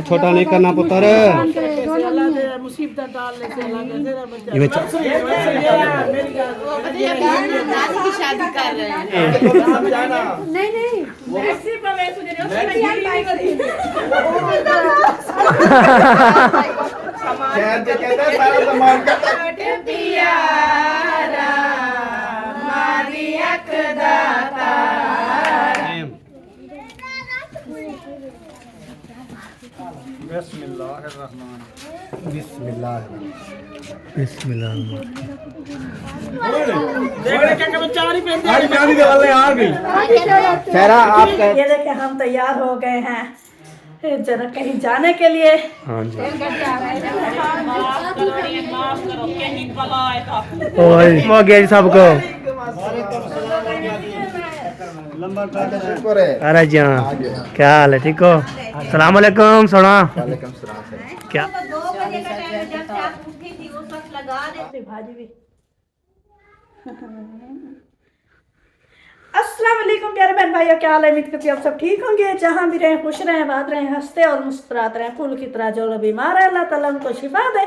छोटा नहीं करना पुत्र मुसीबत डाल लेते शादी कर रहे हैं। नहीं नहीं ये देखे हम तैयार हो गए हैं जरा कहीं जाने के लिए। हाँ जी हो गया जी सबको। अरे जी हाँ क्या हाल है ठीक हो? सलाम अलैकुम सोना। क्या अस्सलाम वालेकुम प्यारे बहन भाइयों, क्या हाल है? उम्मीद करती हूँ आप सब ठीक होंगे, जहाँ भी रहें खुश रहें, बात रहें, हंसते और मुस्कुराते रहें। फूल की तरह जो लोग बीमार है अल्लाह ताला उनको शिफा दे,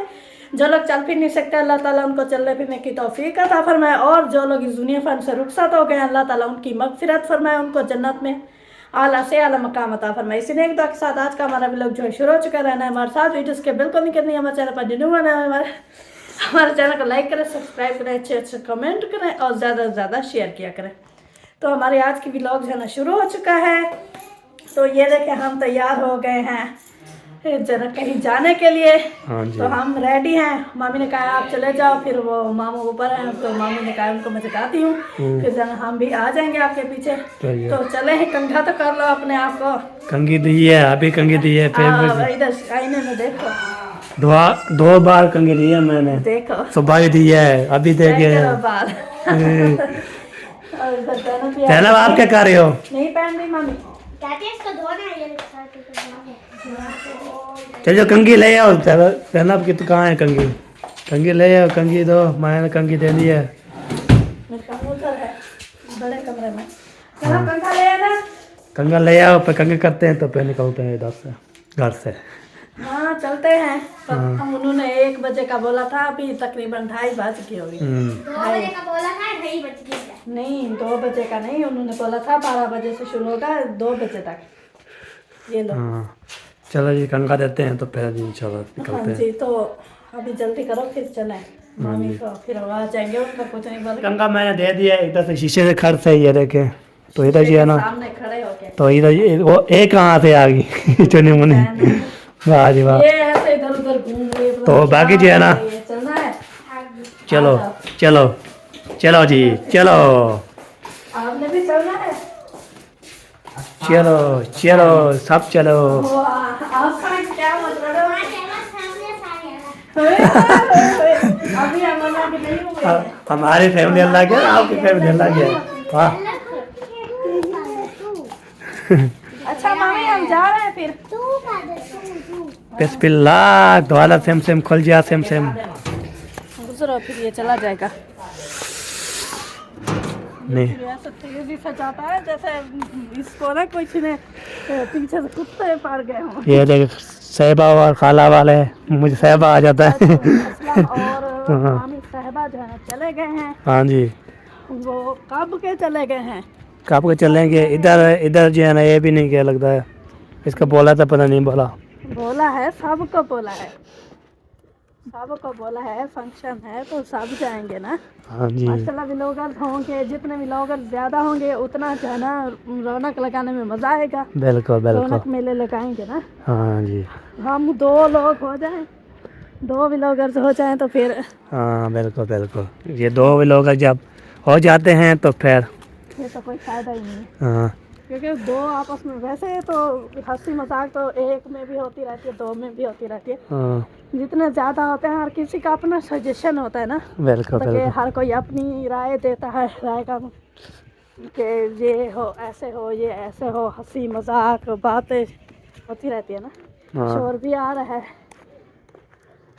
जो लोग चल फिर नहीं सकते अल्लाह ताला उनको चलने फिरने की तौफीक अता फरमाए, और जो लोग इस दुनिया फन से रुखसत हो गए अल्लाह ताला उनकी मगफिरत फरमाए, उनको जन्नत में आला से आला मकाम अता फरमाए। इसी ने एक दुआ के साथ आज का हमारा व्लॉग जो है शुरू हो चुका रहना है। हमारे साथ वीडियोस के बिल्कुल नहीं करनी, हमारे चैनल पर न्यू बना है हमारे चैनल को लाइक करें, सब्सक्राइब करें, अच्छे अच्छे कमेंट करें और ज़्यादा से ज़्यादा शेयर किया करें। तो हमारे आज की व्लॉग जो है ना शुरू हो चुका है। तो ये देखें हम तैयार हो गए हैं जरा कहीं जाने के लिए। हाँ जी। तो हम रेडी हैं। मामी ने कहा आप चले जाओ, फिर वो मामू ऊपर हैं तो मामी ने कहा उनको मैं जगाती हूँ, फिर जना हम भी आ जाएंगे आपके पीछे। तो चले हैं, कंघा तो कर लो अपने आप को। कंघी दी है अभी, कंघी दी है इधर आईने में देखो, दो बार कंघी दी है मैंने, देखो सुबह ही दी है अभी देखे। जैनब आप क्या कर रहे हो? नहीं पहन रही मामी, चलो कंघी ले आओ। जैनब की तो कहाँ है कंघी? कंघी ले आओ, कंघी दो, मैंने कंघी दे दी है। बड़े कमरे में कंघा ले आना। कंघा ले आओ, पे कंघी करते हैं तो पे निकलते हैं इधर से, घर से। हाँ चलते हैं। तो हम उन्होंने 1 बजे का बोला था, अभी तकरीबन 2:30 बज गए होगी। 2 बजे का बोला था, 2:30 बज गए। नहीं 2 बजे का नहीं, उन्होंने बोला था 12 बजे से शुरू होगा 2 बजे तक। ये लो। हाँ चलो जी कंघा देते हैं तो फिर इंशाल्लाह निकलते हैं। जी तो अभी जल्दी करो फिर चलें। मामी को फिर आ जाएंगे, उनका कुछ नहीं बोला। कंघा मैंने दे दिया इधर से, शीशे से खड़ से ये देखे तो इधर जी है ना, सामने खड़े होके तो इधर वो एक कहाँ से आ गई चुनी मुनी। वाह जी वाह। ये ऐसे इधर उधर घूम रही है, तो बाकी जो है ना, चलना है। चलो चलो चलो जी चलो, आपने भी चलना है। चलो चलो सब चलो। क्या मतलब अभी हमारा भी नहीं हुआ। हमारी फैमिली अल्लाह के, आपकी फैमिली अल्लाह के। वाह अच्छा मामी हम जा रहे हैं फिर। बिस्मिल्लाह द्वाला सेम सेम खुल जा सेम सेम। गुजरो फिर ये चला जाएगा। नहीं ऐसा तेजी से जाता है जैसे इसको ना कुछ ने पीछे से कुत्ते पार गए हों। ये देख सहबा और खाला वाले, मुझे सहबा आ जाता है। और मामी साहबा जो है ना चले गए हैं। हाँ जी। वो कब के चले गए हैं? कब के चलेंगे? इधर इधर जो है ना ये भी नहीं क्या लगता है, इसका बोला था पता नहीं बोला। बोला है, सबको बोला है, सबको बोला है फंक्शन है तो सब जाएंगे ना। हाँ जी। माशाल्लाह भी लोग होंगे, जितने भी लोग ज्यादा होंगे उतना जो है ना रौनक लगाने में मजा आएगा। बिल्कुल बिल्कुल रौनक मेले लगाएंगे ना। हाँ जी। हम 2 लोग हो जाएं, 2 भी लोग हो जाएं तो फिर। हाँ बिल्कुल बिल्कुल, ये 2 लोग जब हो जाते हैं तो फिर ये तो कोई फायदा ही नहीं है। हाँ क्योंकि 2 आपस में वैसे तो हंसी मजाक तो 1 में भी होती रहती है, 2 में भी होती रहती है। हाँ जितने ज़्यादा होते हैं हर किसी का अपना सजेशन होता है ना। बिल्कुल तो बिल्कुल। हर कोई अपनी राय देता है, राय का कि ये हो ऐसे हो, ये ऐसे हो, हंसी मजाक बातें होती रहती है ना। हाँ। शोर भी आ रहा है।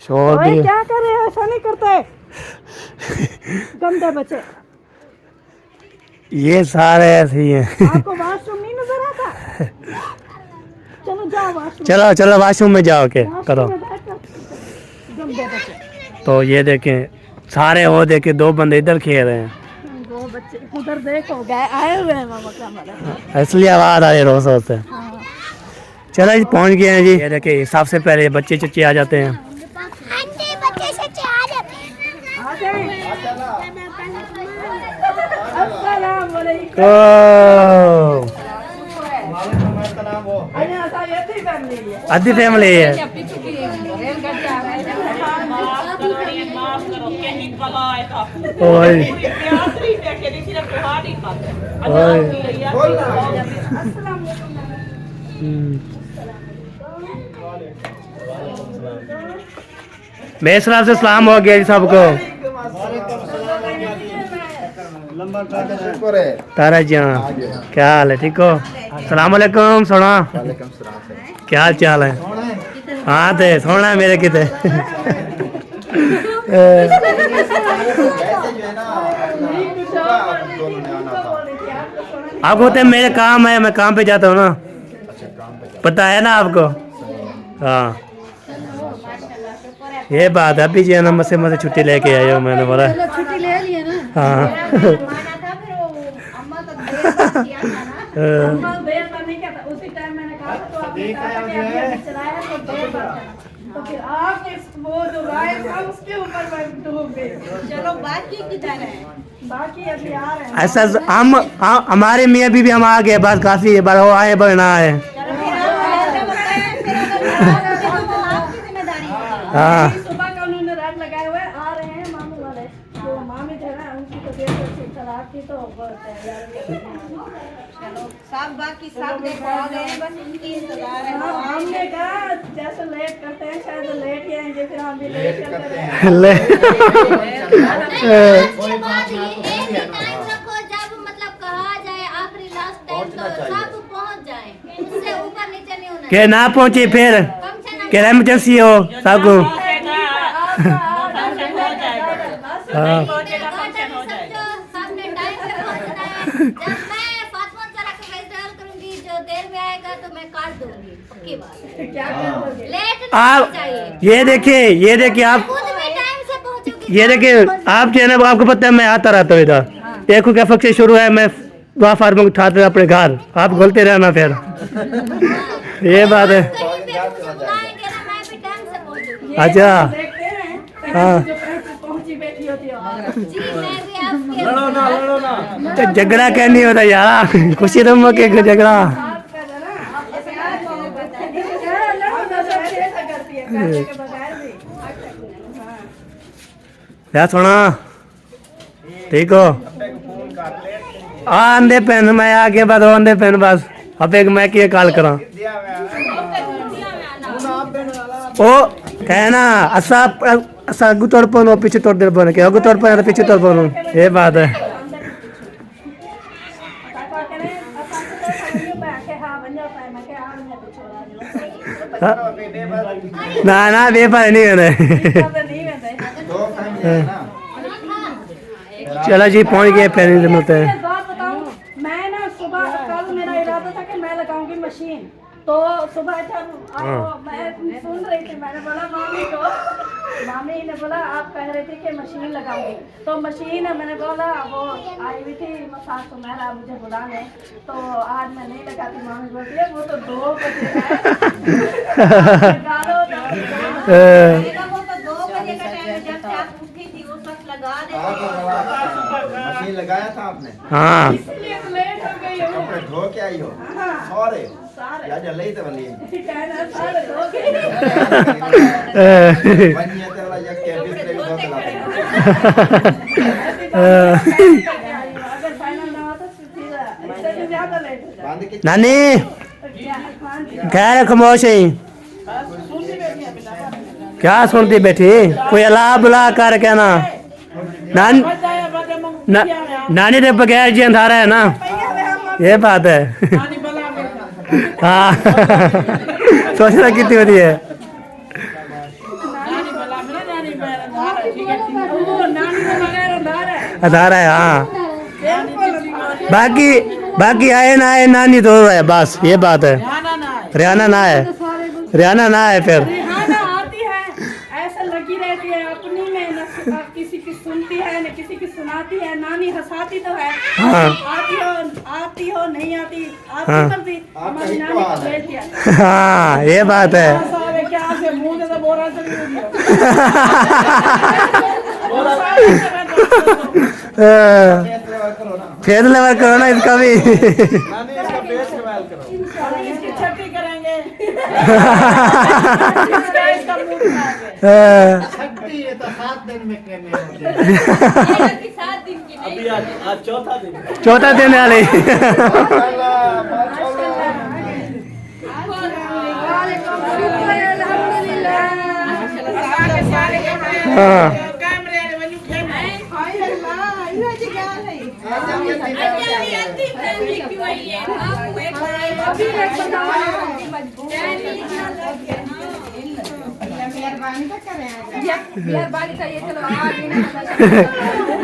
शोर भी क्या कर रहे हैं? ऐसा नहीं करते गंदे बच्चे। ये सारे ऐसे ही हैं। आपको वॉशरूम नहीं नजर आता? चलो जाओ वॉशरूम। चलो चलो वॉशरूम में जाओ के करो। में बैठो। एकदम दो बच्चे। तो ये देखें सारे वो देखे 2 बंदे इधर खेल रहे हैं, दो बच्चे उधर देखो गए आए हुए हैं मामा का। इसलिए आवाज आ रही है रोज से। हाँ। चलो जी पहुंच गए हैं जी। ये देखिए सबसे पहले बच्चे चच्चे आ जाते हैं। आ गए। अस्सलाम वालेकुम। ओ अरे ऐसा ये थी फैमिली है। आधी फैमिली है। ओए मेरे तरफ से सलाम हो गया जी सबको। तारा जी क्या हाल है, ठीक हो? सलाम वालेकुम। सोना क्या हाल चाल है? हाँ थे सोना मेरे किते। आपको तो मेरे काम है, मैं काम पे जाता हूँ ना, पता है ना आपको। हाँ ये बात है। अभी जी ना मसे छुट्टी लेके आए हो, मैंने बोला छुट्टी ले ली है ना। हाँ। अम्मा देर पर नहीं कहता, उसी टाइम मैंने कहा था तो आपने कहा था कि अभी चलाया तो देर पर करना। तो फिर आपके वो जो राय था उसके ऊपर मैं डूब गई। चलो बाकी किधर है? बाकी अभी आ रहे हैं। ऐसा हम हमारे मियाँ बीवी हम आ गए, बस काफी बार वो आए पर ना आए। हाँ सुबह का उन्होंने रात लगाए हुए आ रहे हैं मामू वाले। तो मामी जो है ना उनकी तबीयत अच्छी खराब थी तो सब बाकी सब देखो आ गए हैं, बस इनकी इंतजार है। हमने कहा जैसे लेट करते हैं शायद लेट ही आएंगे, फिर हम भी लेट करते हैं। ले कोई बात नहीं, एक ही टाइम रखो जब मतलब कहा जाए आखिरी लास्ट टाइम तो सब पहुंच जाए, उससे ऊपर नीचे नहीं होना के ना पहुंचे फिर के इमरजेंसी हो सबको। हाँ सामने टाइम पे पहुंचना है। जब मैं फातिमा सरा को वेस्टर्न करूंगी, जो देर में आएगा तो मैं काट दूंगी, पक्की बात। क्या करोगे? लेट आप नहीं चाहिए, ये देखिए आप खुद भी टाइम से पहुंचोगी। ये देखिए आप जो है ना, वो आपको पता है मैं आता रहता हूँ इधर। देखो क्या फंक्शन शुरू है, मैं वहाँ फार्म उठाते हैं अपने घर, आप बोलते रहना फिर। ये बात है। कहीं पे मुझे बुलाएंगे ना, मैं भी टाइम से पहुंचूंगी। अच्छा देखते हैं हाँ। जो पहुंची बैठी होती है। जी मैं भी आपके तो झगड़ा करनी होता यार, खुशी तो मौके का झगड़ा। क्या सुना, ठीक हो? आंधे पेन मैं आगे बाद आंधे पेन बस। अब एक मैं किए कॉल करा ओ कहना असा असा अगू तोड़ पनो पीछे तोड़ दे बन के अगू तोड़ पनो पीछे तोड़ पनो, ये बात है। ना ना बेपार नहीं है। चलो जी पहुंच गए, फिर मिलते हैं। बात बताऊं, मैं ना सुबह कल मेरा इरादा था कि मैं लगाऊंगी मशीन। तो सुबह जब मैं सुन रही थी, मैंने बोला मामी को, मामी ने बोला आप कह रहे थे कि मशीन लगाऊंगी। तो मशीन मैंने बोला वो आई हुई थी मसाज सुमेरा मुझे बुलाने, तो आज मैं नहीं लगाती। मामी बोलती है वो तो 2 बजे वो तो 2 बजे का टाइम है, जब से आप उठी थी उस वक्त लगा दे। मशीन लगाया था आपने, हाँ इसलिए तो लेट हो गई हूँ। कपड़े धो के आई हो सारे या जल्दी तो बनी कहना सारे हो गए। बनी है तो वाला या के बिस्तर भी धो के ला अगर फाइनल ना हो तो फिर इससे भी ज्यादा लेट हो जाए। बांध के नानी क्या क्या खामोश है, क्या सुनती बैठी? कोई अला बुला कर कहना। नानी के बगैर जी अंधारा है ना, ये बात है। हाँ सोचना कितनी होती है। अंधारा है हाँ। बाकी आए ना आए नानी तो है, बस ये बात है। रियाना ना है, रियाना ना है फिर। रिहाना आती है ऐसा लगी रहती है अपनी में, न किसी की सुनती है न किसी की सुनाती है। नानी हंसाती तो है, हाँ। आती हो नहीं आती कर दी हमारी नानी को भेज दिया। हाँ ये बात है। क्या से मुंह से बोरा चली फेस लेवल करो ना इसका भी। नानी इसका फेस कमाल करो। इसकी छठी करेंगे। छठी ये तो 7 दिन में करने होते हैं। 7 दिन की नहीं। अभी आज चौथा दिन। चौथा दिन वाले। हाँ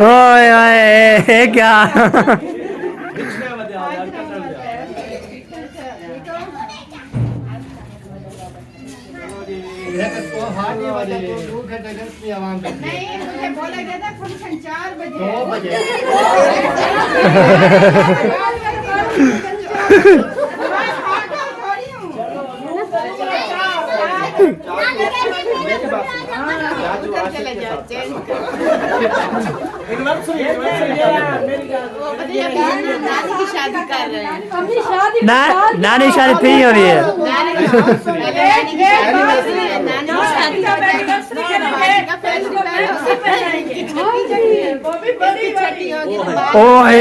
ओए ओए क्या। नहीं मुझे बोला गया था फंक्शन 4 बजे 2 बजे। चले जाओ चेंज नानी की शादी कर रहे हैं। नानी शादी थी हो रही है। नानी की शादी ओ है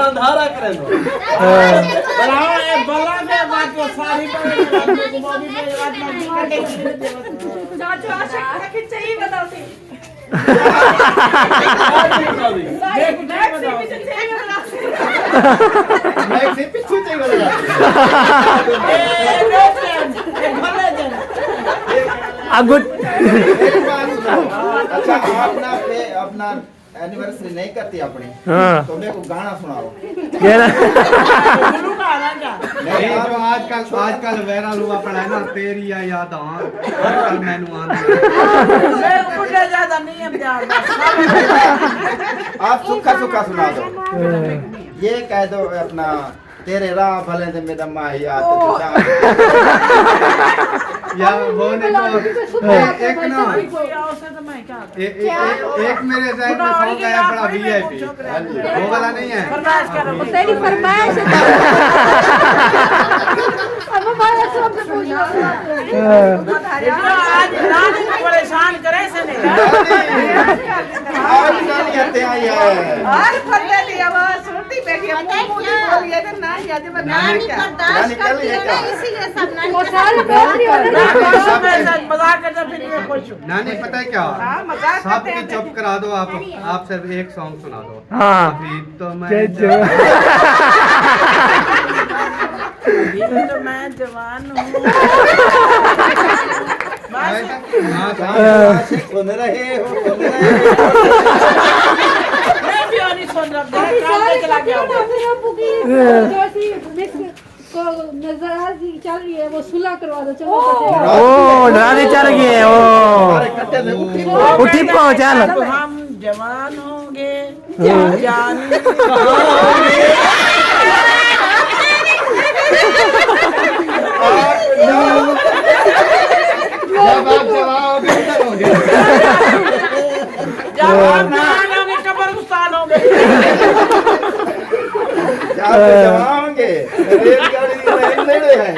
अंधारा करें पीछू चाहिए। अच्छा अपना एनिवर्सरी नहीं करती अपनी, हाँ। तो मेरे को गाना सुनाओ। नहीं जो आजकल वायरल हुआ पड़ा है ना, तेरी या याद आजकल मैनू आप सुखा सुखा सुना दो। ये कह दो अपना तेरे राह भले थे मेरा माहिया। या वो नहीं तो एक ना एक मेरे साइड में सॉन्ग आया बड़ा वीआईपी, वो वाला नहीं है। तेरी फरमाइश परेशान करे से नहीं आज गाली आते आई है। नानी बर्दाश्त करती है ना, इसीलिए सब नानी के साथ नानी पता है क्या, सबकी चुप करा दो। आप सिर्फ एक सॉन्ग सुना दो। हाँ। अभी तो मैं जवान हूँ। सुन रहे हो चल रही है वो सुलह करवा दो। चलो ओ डराने चल गए। ओ उठी पाओ चल। हम जवान होंगे कब्रिस्तान होंगे। जवाओगे रेलगाड़ी है।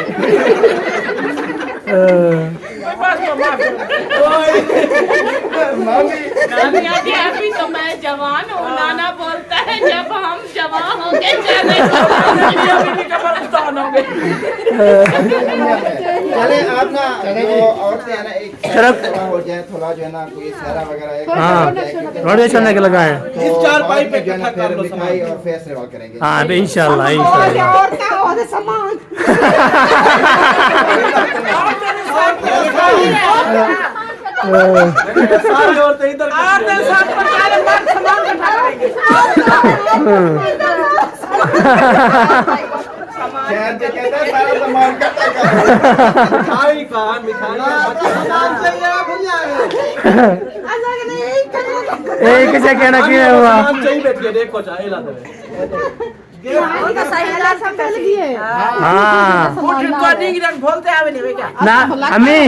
नानी आती अभी तो मैं जवान हूँ, नाना बोलता है जब हम जवान होंगे चले कब्रिस्तान होंगे। चले आप ना जो औरतें है ना एक चलो। थोड़ा हो जाए, थोड़ा जो है ना कोई सहरा वगैरह एक हाँ हो जाए, क्योंकि रोडे चलने के लगा है तो बाद में जो है ना फिर मिठाई और फेस्टिवल करेंगे। हाँ अभी इंशाल्लाह इंशाल्लाह और क्या हो दे सामान शहर पे कहते हैं सारा सामान इकट्ठा करो। मिठाई का सामान चाहिए एक से कहना क्यों हुआ सामान चाहिए बैठिए देखो चाहे ला दे हाँ ना अम्मी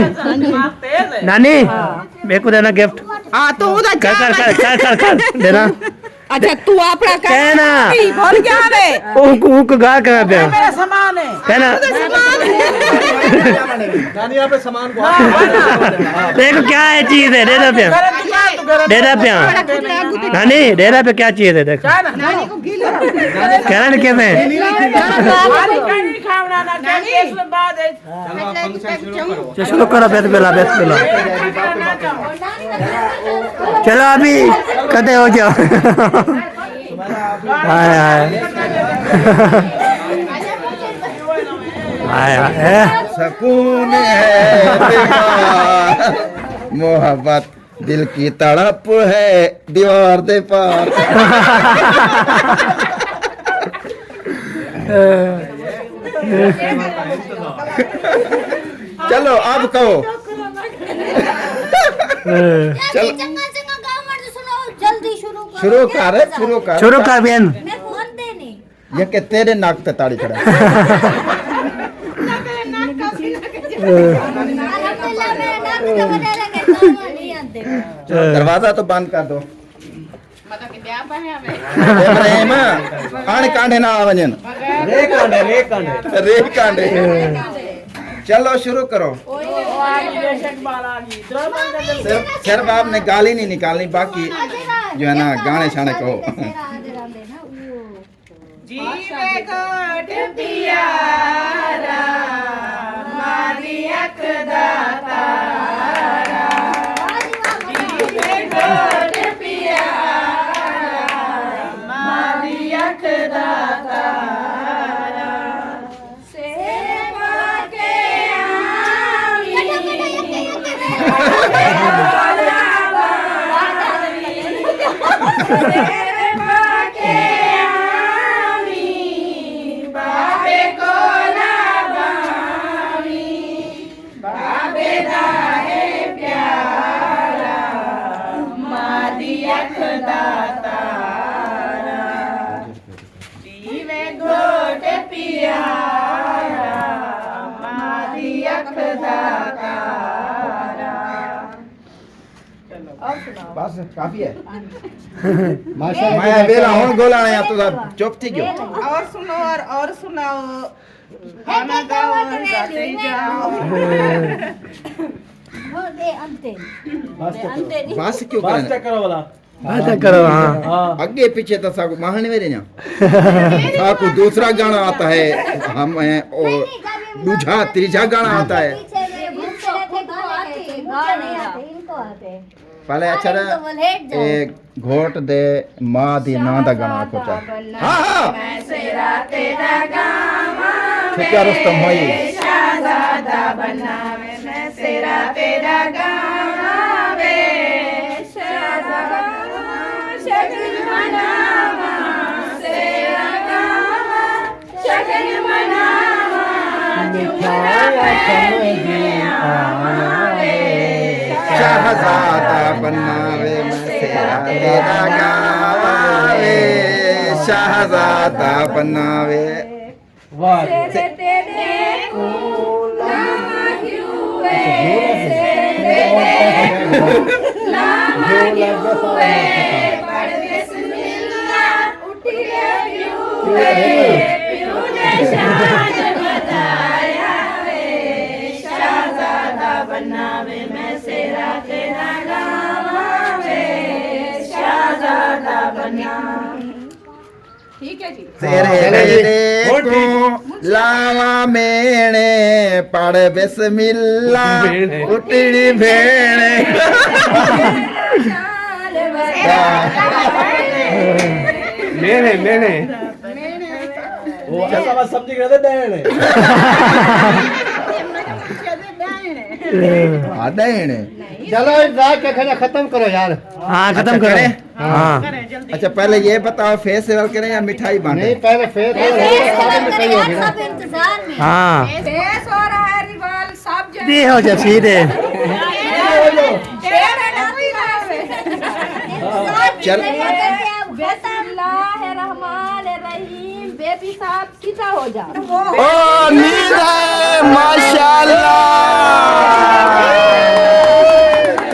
नानी मेरे को देना गिफ्ट हाँ तो उधर कर कर कर कर कर कर देना अच्छा तू अपना कहना भर क्या रे ऊक गा कर दे मेरा सामान है कहना नानी यहाँ पे सामान को देखो क्या है चीज है दे दे पे दे दे पे नानी दे दे पे क्या चीज है देखो नानी को गिलो कहना नहीं कैसे चलो करो बेत बेला चलो अभी कदे हो जाओ हाय हाय हाय सुकून है मोहब्बत दिल की तड़प है दीवार दे पार। चलो अब कहो। चल चंगा चंगा गाँव मर्द सुनो जल्दी शुरू करो। शुरू कर शुरू कर बेन मैं फोन देने ये के तेरे नाक पे ताड़ी खड़ा है। अल्हम्दुलिल्लाह मेरे नाक के बजाय के काम नहीं आते। दरवाजा तो बंद कर दो। मतलब कि ब्याह पे है हमें इब्राहिम आण कांडे ना आवजन रे कांडे चलो शुरू करो। सिर्फ आपने गाली नहीं निकालनी, बाकी जो है ना गाने शाने कहो। जीवे गोट पियारा मारी अख दातारा जीवे गोट पियारा मारी अख दातारा सेवा के बाबे को ना बामी बाबे दा है प्यारा मादी अख दातारा जीवे गोट पियारा मादी अख दातारा बस काफी है। मैं बेला हूं गोला नहीं तो चुप थी गयो। और सुनो और सुनाओ गाना गाओ गाते जाओ हो दे अंते बस क्यों करना करो वाला बात करो हाँ आगे पीछे तो साकू माहने मेरे ना साकू दूसरा गाना आता है, हम और दूसरा तीसरा गाना आता है। पीछे मेरे भूखे रहते गाने आते इनको आते। पहले अच्छा तो वो लेट जाओ। एक घोट दे मां दी ना दा गाना खोचा। हां हां छुट्टिया रुस्तम होई शहजादा बनावे मैं सेरा तेरा गावे शहजादा शगन मनावा सेरा गावा शगन मनावा शहजादा बनावे मैं तेरा तेरा गावे शहजादा बनावे। बनावे मैं सेरा तेरा गावे शहजादा बना। ठीक है जी तेरे देखो लावा मेणे पढ़ बिस्मिल्लाह उतरी भेणे मैंने देने चलो रात का खाना खत्म करो यार। हाँ खत्म अच्छा, करें। करें? हाँ अच्छा पहले ये बताओ फेस्टिवल करें या मिठाई बांटे? नहीं पहले फेस सब इंतजार में हाँ फेस हो रहा है रिवाल सब जगह ये हो जब सीधे चल बिस्मिल्लाहिर्रहमानिर्रहीम बेबी साहब सीधा हो जा। ओ नींद है माशाल्लाह।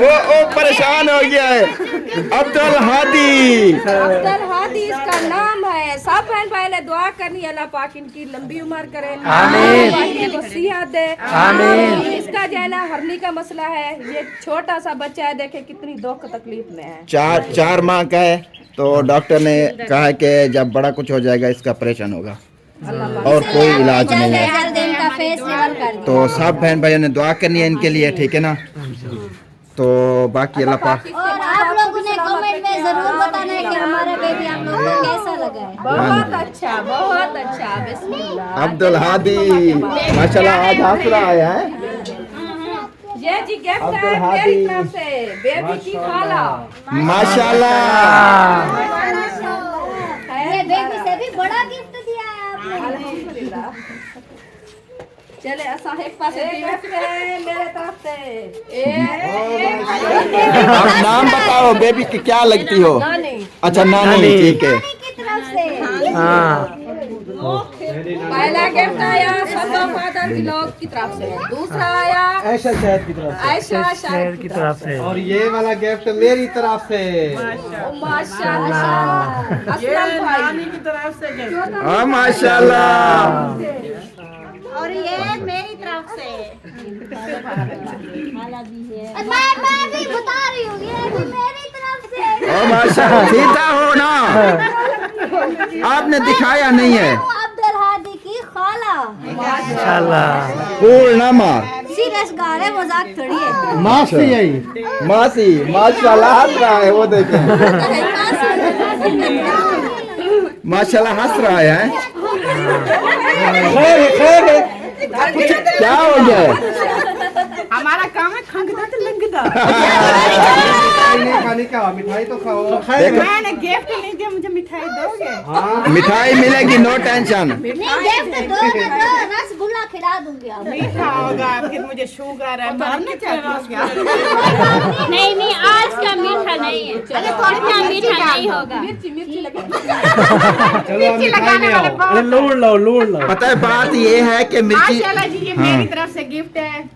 ओ परेशान हो गया है अब्दुल हादी। अब्दुल हादी इसका नाम है। सब बहन भाई ने दुआ करनी अल्लाह पाक इनकी लंबी उम्र करे, आमीन। वसीयत दे, आमीन। इसका जो है ना हरनी का मसला है, ये छोटा सा बच्चा है, देखे कितनी दुख तकलीफ में है। 4 माह का है तो डॉक्टर ने कहा है कि जब बड़ा कुछ हो जाएगा इसका ऑपरेशन होगा और कोई इलाज नहीं है। जल्दी इनका फेस लेवल कर दो। तो सब बहन भाइयों ने दुआ करनी है इनके लिए, ठीक है ना? तो बाकी अल्लाह पाक और आप लोगों ने कमेंट में जरूर बताना है कि हमारा बेबी आप लोगों को कैसा लगा है। बहुत अच्छा बहुत अच्छा। बिस्मिल्लाह। अब्दुल हादी माशाल्लाह आज हासिल आया है। ये जी गिफ्ट अब्दुल है हादी। मेरी तरफ से बेबी की खाला। माशाल्लाह ये बेबी से भी बड़ा गिफ्ट दिया है आप लोगों ने। अल्हम्दुलिल्लाह। चले असा एक पासे गिफ्ट है मेरे तरफ से। आप नाम बताओ बेबी की क्या लगती हो? अच्छा नानी, ठीक है। की तरफ से हाँ पहला गिफ्ट आया सदो फादर की लोग की तरफ से, दूसरा आया ऐसा शहद की तरफ आयशा शहर शाह की तरफ से और ये वाला गिफ्ट मेरी तरफ से। माशाल्लाह। असलम भाई की तरफ से हाँ माशाल्लाह। और ये मेरी तरफ से मैं भी बता रही हूँ ये भी मेरी तरफ से। ओ माशाल्लाह सीधा हो ना, आपने दिखाया नहीं है। अब्दुल हादी की खाला। माशाल्लाह। कूल ना मार सीरियस गा रहे, मजाक थोड़ी है। मासी यही मासी माशाल्लाह हंस रहा है, वो देखें माशाल्लाह हंस रहा है। क्या हो गया है? हमारा काम है खंगदा तो लंगदा। नहीं खाने का, मिठाई तो खाओ। देखो मैंने गिफ्ट नहीं दिया, मुझे मिठाई दोगे? मिठाई मिलेगी, नो टेंशन। नहीं गिफ्ट दो ना दो, रसगुल्ला खिला दूंगी आप। मीठा होगा, फिर मुझे शुगर है, मरने चाहती नहीं नहीं आज का मीठा नहीं है। अरे थोड़ा मीठा नहीं होगा। चलो मिठाई ले आओ। लूड़ लो पता है बात ये है कि मिर्ची माशाल्लाह जी, ये मेरी तरफ से गिफ्ट है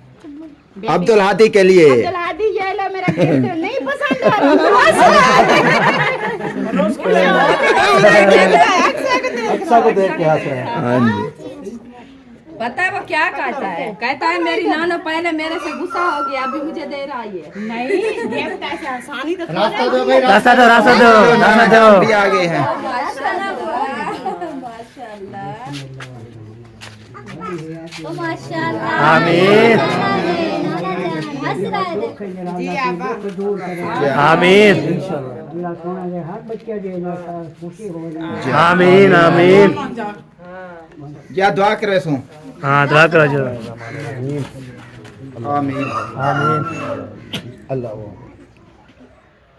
अब्दुल हादी के लिए। अब्दुल हादी, ये लो मेरा गिफ्ट। नहीं पसंद अच्छा को देख के हंस रहे हैं। हाँ जी पता है वो क्या कहता है? कहता है मेरी नाना पहले मेरे से गुस्सा हो गया, अभी मुझे दे रहा है। नहीं गिफ्ट ऐसे आसानी तो रास्ता दो भाई, रास्ता दो रास्ता दो रास्ता दो। भी आ गए हैं। माशाल्लाह। आमीन हंस रहा है देखो। जी आबा। आमीन आमीन आमीन। क्या दुआ करे सो? हाँ दुआ करो जो। आमीन आमीन। अल्लाह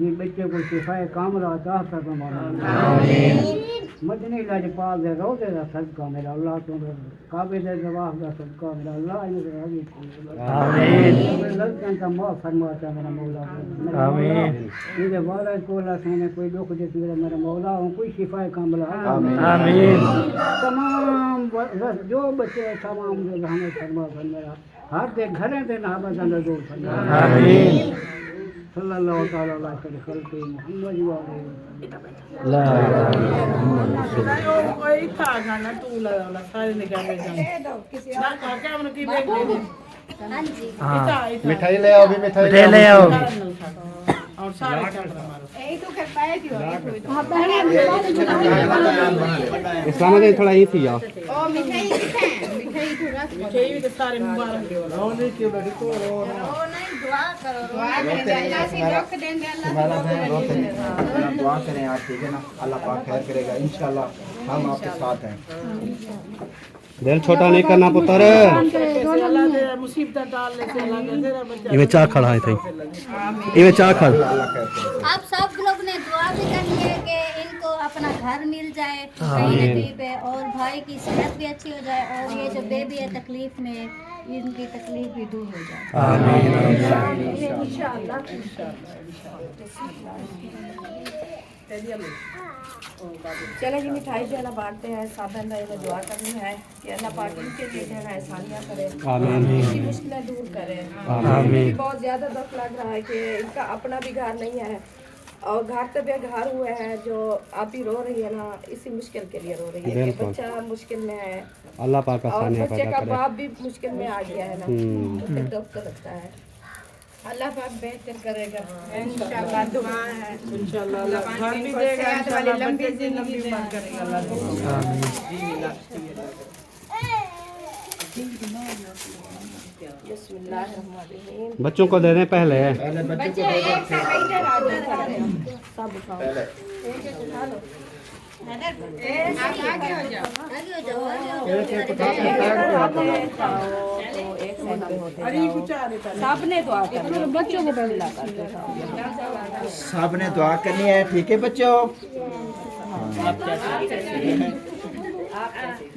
ये बच्चे को शिफाए कामल अता फरमाना। मदनी लाजपाल दे रोज़े दा सदका मेरा अल्लाह तो काबे दे जवाब दा सदका मेरा अल्लाह इनके राजी आमीन लड़कन का माफ फरमाता मेरा मौला। आमीन इनके वालिद को अल्लाह से कोई दुख दे मेरा मौला हूं कोई शिफाए कामल आमीन। तमाम जो बच्चे तमाम जो हमें फरमा मेरा हर दे घरें दे ना बदन दूर आमीन सल्लल्लाहु ताला अलैहि खल्क़ी मुहम्मद व अलैहि ला कोई था गाना तू लगा सारे निकाले जाए ना काका मन की बेग दे हाँ जी हाँ मिठाई ले आओ, भी मिठाई मिठाई ले आओ और सारे चढ़ मारो इस्लाम थोड़ा ही थी यार। मिठाई भी तो सारे मुबारक दे रोने क्यों लगी तो दुआ करें आप, ठीक है ना। अल्लाह पाक खैर करेगा इंशाल्लाह, हम आपके साथ हैं। दिल छोटा नहीं करना पुत्र। अल्लाह दे मुसीबत डाल ले से अल्लाह दे तेरा बच्चा इवे चाह खड़ा है थे इवे चाह खड़ आप सब लोग ने दुआ भी करनी है कि इनको अपना घर मिल जाए कहीं ना कहीं पे, और भाई की सेहत भी अच्छी हो जाए, और ये जो बेबी है तकलीफ में, इनकी तकलीफ भी दूर हो जाए। चले जी मिठाई जो है ना बांटते हैं, साधन में दुआ करनी है कि अल्लाह पाक इनके लिए जो है ना आसानियाँ करे, इनकी मुश्किलें दूर करे। आमीन बहुत ज़्यादा दुख लग रहा है कि इनका अपना भी घर नहीं है, और घर तो बेघर हुए हैं, जो आप ही रो रही है ना इसी मुश्किल के लिए रो रही है कि बच्चा मुश्किल में है, अल्लाह पाक और आसानियाँ बच्चे पैदा का करे। बाप भी मुश्किल में आ गया है ना, तो फिर दुख तो लगता है। अल्लाह पाक बेहतर करेगा इंशाल्लाह, दुआ है इंशाल्लाह अल्लाह घर भी देगा इंशाल्लाह, बच्चे की लंबी उम्र करेगा अल्लाह। बिस्मिल्लाहिर्रहमानिर्रहीम। बच्चों को दे दें पहले। बच्चे एक साथ इधर आ जाओ सारे, सब उठाओ। आप आगे हो जाओ, आगे हो जाओ, आगे हो एक साथ होते अरे कुछ आ नहीं पहले सबने दुआ करनी है, बच्चों को पहले ला करके सबने दुआ करनी है, ठीक है बच्चों।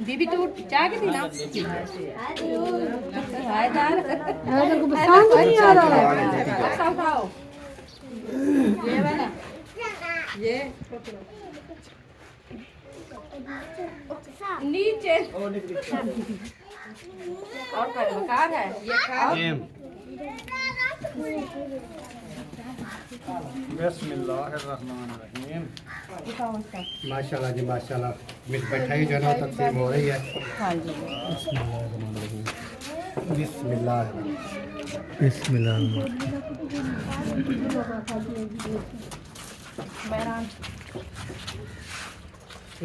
बीबी तू चाय की थी ना हायदार को पसंद नहीं आ रहा है। अच्छा उठाओ ये वाला ये नीचे और बकार है ये खाओ। बिस्मिल्लाहिर्रहमानिर्रहीम। माशाल्लाह जी माशाल्लाह, मिठाई जो है ना तकसीम हो रही है। बिस्मिल्लाह बिस्मिल्लाह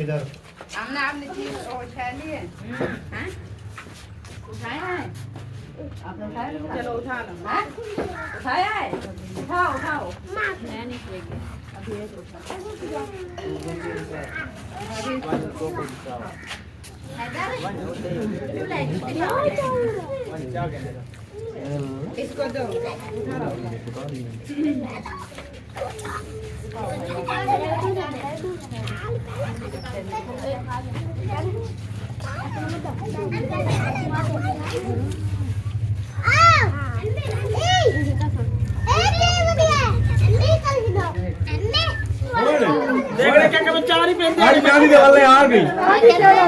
इधर हमने आपने चीज उठा लिए हैं, उठाया है आपने उठाया? चलो उठा लो। हाँ? उठाया है, उठाओ उठाओ। अभी एक इसको दो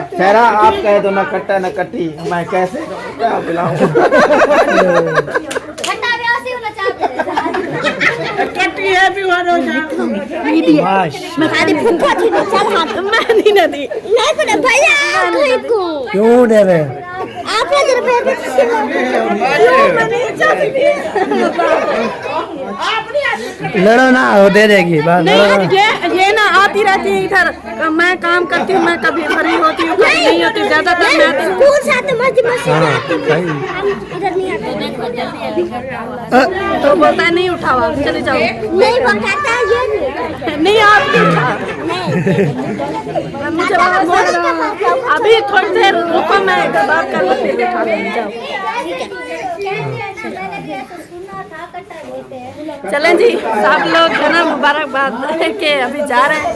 ठहरा, आप कहे तो न खट्टा न कट्टी, मैं कैसे क्या पिलाऊं। खट्टा भी ऐसे होना चाहिए। कट्टी है भी वालो जा मैं खाली फुफा थी ना, चल हाथ मैं नहीं ना दी नहीं पता भैया को क्यों दे रहे आप रुपए मैं नहीं चाहती थी। लड़ो ना, वो दे देगी बस लड़ो ना। ये ना आती रहती है इधर, मैं काम करती हूँ, मैं कभी फ्री होती हूँ कभी नहीं होती, ज्यादातर मैं स्कूल से आते मस्जिद हाँ सही इधर नहीं आते तो बोलता है नहीं उठाओ आप चले जाओ। नहीं बताता ये नहीं आप नहीं उठाओ। मुझे अभी थोड़ी देर रुको, मैं बात कर लेती हूँ, उठा लेंगे, जाओ। चलें जी सब लोग है ना, मुबारकबाद के अभी जा रहे हैं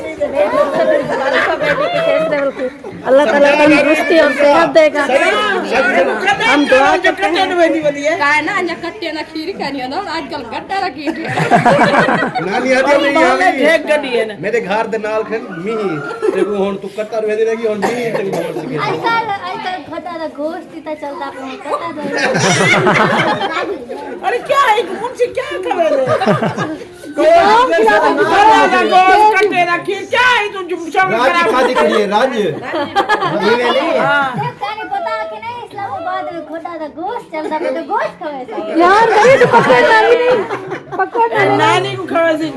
बेबी के फेस्टिवल की। अल्लाह ताला तंदुरुस्ती और सेहत देगा हम दुआ करते हैं काय ना अंजा कट्टे ना खीर खानी ना आजकल गड्ढा रखी नानी आते नहीं आवी मेरे घर दे नाल खन मी ते हुन तू कट्टा वेदी रहेगी हुन मी ते खबर सके आजकल घटा दा गोश्त इतना चलता पे कटा दो अरे क्या है मुंशी क्या करे कट्टे ना खीर क्या है तू जुमशम राज खादी करी है राज ये नहीं काने पता कि नहीं इस्लामाबाद में घटा दा गोश्त चलता पे तो गोश्त खावे यार नहीं तो पकड़ नानी को खबर से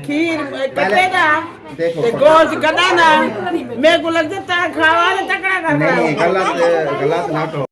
खीर कट्टे ना देखो गोश्त गदाना मेरे को लगता है खावा तकड़ा कर नहीं गलत ना कहो